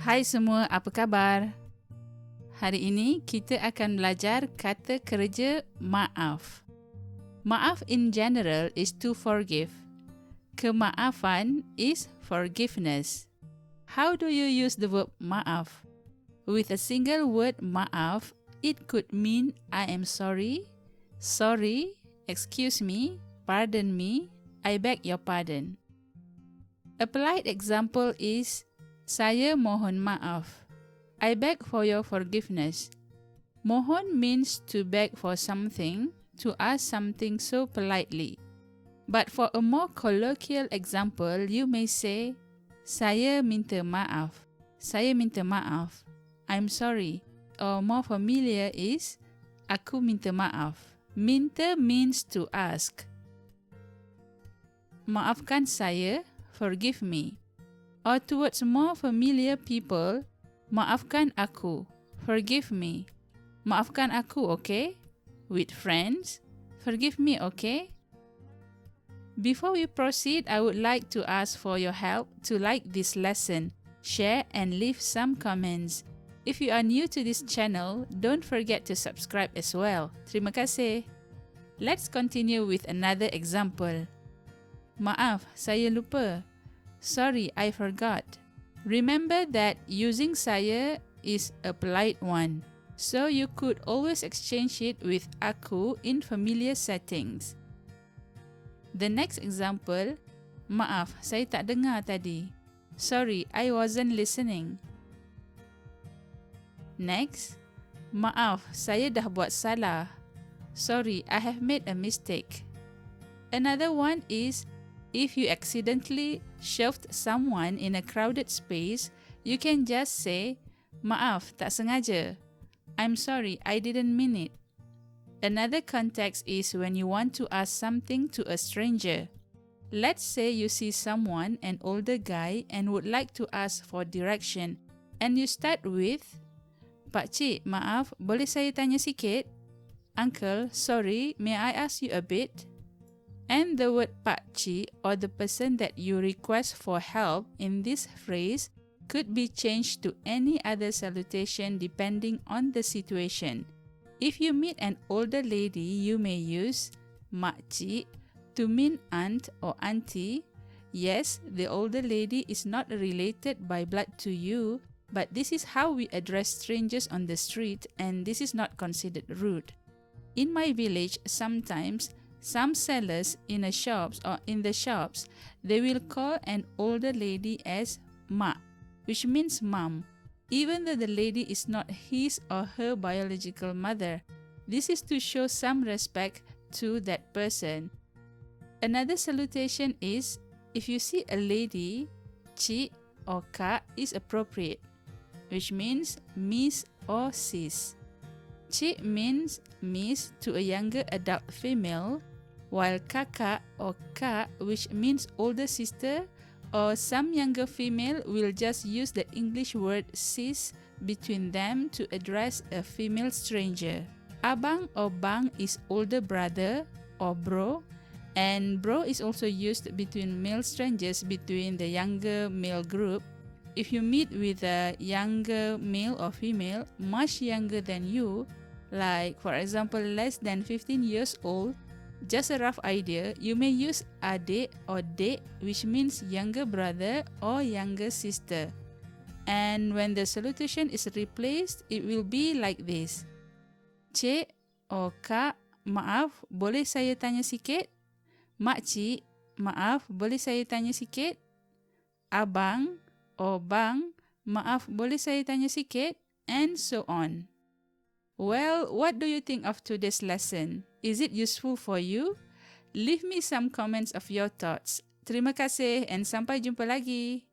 Hai semua, apa khabar? Hari ini kita akan belajar kata kerja maaf. Maaf in general is to forgive. Kemaafan is forgiveness. How do you use the verb maaf? With a single word maaf, it could mean I am sorry, excuse me, pardon me, I beg your pardon. A polite example is, saya mohon maaf. I beg for your forgiveness. Mohon means to beg for something, to ask something so politely. But for a more colloquial example, you may say, saya minta maaf. Saya minta maaf. I'm sorry. Or more familiar is, aku minta maaf. Minta means to ask. Maafkan saya, forgive me. Or towards more familiar people, maafkan aku, forgive me. Maafkan aku, okay? With friends, forgive me, okay? Before we proceed, I would like to ask for your help to like this lesson, share and leave some comments. If you are new to this channel, don't forget to subscribe as well. Terima kasih. Let's continue with another example. Maaf, saya lupa. Sorry, I forgot. Remember that using saya is a polite one, so you could always exchange it with aku in familiar settings. The next example, maaf, saya tak dengar tadi. Sorry, I wasn't listening. Next, maaf, saya dah buat salah. Sorry, I have made a mistake. Another one is, if you accidentally shoved someone in a crowded space, you can just say, maaf, tak sengaja. I'm sorry, I didn't mean it. Another context is when you want to ask something to a stranger. Let's say you see someone, an older guy, and would like to ask for direction, and you start with, Pakcik, maaf, boleh saya tanya sikit? Uncle, sorry, may I ask you a bit? And the word pakcik, or the person that you request for help in this phrase, could be changed to any other salutation depending on the situation. If you meet an older lady, you may use makcik to mean aunt or auntie. Yes, the older lady is not related by blood to you, but this is how we address strangers on the street, and this is not considered rude. In my village, sometimes some sellers in the shops, they will call an older lady as mak, which means mom, even though the lady is not his or her biological mother. This is to show some respect to that person. Another salutation is, if you see a lady, cik or kak is appropriate, which means miss or sis. Cik means miss to a younger adult female, while kakak or kak, which means older sister, or some younger female will just use the English word sis between them to address a female stranger. Abang or bang is older brother or bro, and bro is also used between male strangers between the younger male group. If you meet with a younger male or female much younger than you, like for example less than 15 years old, just a rough idea, you may use adik or dek, which means younger brother or younger sister. And when the salutation is replaced, it will be like this. Cik or kak, maaf, boleh saya tanya sikit? Makcik, maaf, boleh saya tanya sikit? Abang or bang, maaf, boleh saya tanya sikit? And so on. Well, what do you think of today's lesson? Is it useful for you? Leave me some comments of your thoughts. Terima kasih and sampai jumpa lagi.